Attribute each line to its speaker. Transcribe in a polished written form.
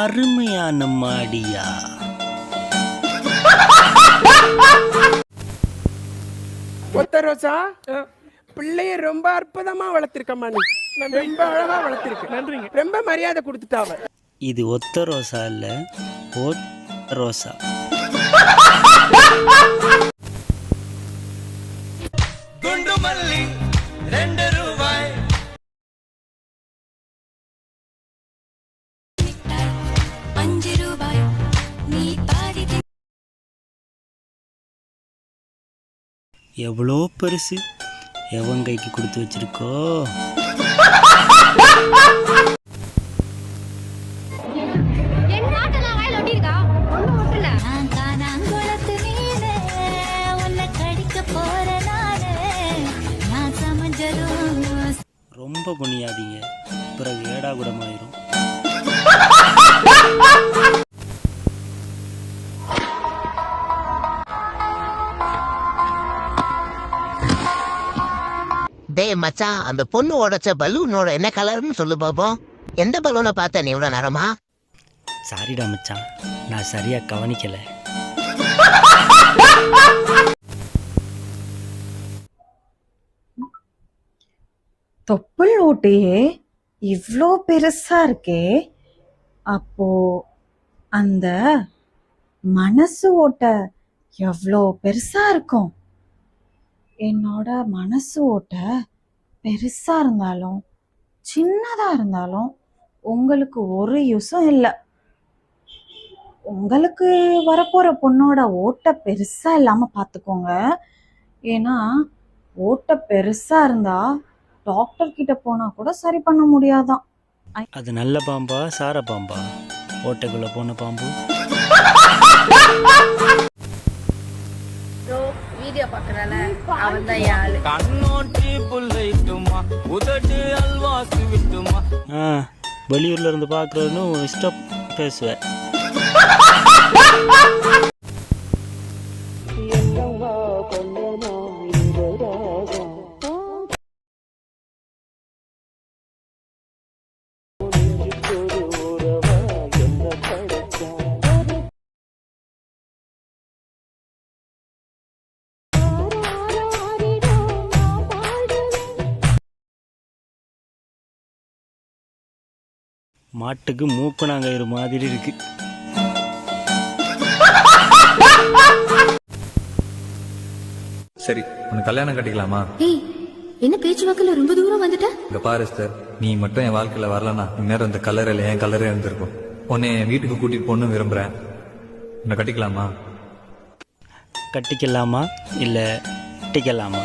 Speaker 1: அருமையான மாடியா.
Speaker 2: ஒத்த ரோசா பிள்ளைய ரொம்ப அற்புதமா வளர்த்திருக்கம்மா. நீ ரொம்ப அழகா வளர்த்திருக்க. நன்றிங்க. ரொம்ப மரியாதை கொடுத்துட்டாவ.
Speaker 1: இது ஒத்த ரோசா இல்ல, ஒத்த ரோசா. குண்டு மல்லி 2 ரூபாய். எவ்வளோ பெருசு, எவன் கைக்கு கொடுத்து வச்சிருக்கோ. ரொம்ப குனியாதீங்க, பிறகு ஏடா கூடமாயிரும்.
Speaker 3: டேய் மச்சான், அந்த பொண்ணு உடைச்ச பலூனோட என்ன கலர்னு சொல்லு பாப்போம். எந்த பலூனை பார்த்த நீ இவ்வளவு நேரமா?
Speaker 1: சாரிடா மச்சான், நான் சரியா கவனிக்கல.
Speaker 4: தொப்புள் ஓட்டையே இவ்வளோ பெருசா இருக்கே, அப்போ அந்த மனசு ஓட்டை எவ்வளோ பெருசா இருக்கும். என்னோட மனசு ஓட்டை பெருசா இருந்தாலும் சின்னதா இருந்தாலும் உங்களுக்கு ஒரு யூஸும் இல்லை. உங்களுக்கு வரப்போற பொண்ணோட ஓட்டை பெருசா இல்லாம பார்த்துக்கோங்க. ஏன்னா ஓட்டை பெருசா இருந்தா டாக்டர் கிட்ட போனா கூட சரி பண்ண முடியாதான்.
Speaker 1: அது நல்ல பாம்பா சார பாம்பா? ஓட்டைக்குள்ள போன பாம்பு.
Speaker 5: வீடியோ பார்க்கறானே அவன் தான் யாரு.
Speaker 1: கண்ணோட்டி புல்லைட்டுமா உதட்டு அல்வாசி விட்டுமா. வெளியூர்ல இருந்து பார்க்கறதுன்னு இஷ்டம் பேசுவேன். மாட்டுக்கு மூக்குனாங்கயிறு மாதிரி இருக்கு.
Speaker 6: சரி, உனக்கு கல்யாணம் கட்டிக்கலாமா?
Speaker 5: என்ன பேச்சு வாக்குல ரொம்ப தூரம் வந்துட்ட?
Speaker 6: இங்க பாரு சிஸ்டர், நீ மட்டும் என் வாழ்க்கையில வரலன்னா இந்நேரம் இந்த கல்லறையில என் கல்லறை இருந்திருக்கும். உன்னை என் வீட்டுக்கு கூட்டிட்டு போகணும்னு விரும்புறேன். உன்னை கட்டிக்கலாமா?
Speaker 1: கட்டிக்கலாமா இல்ல கட்டிக்கலாமா?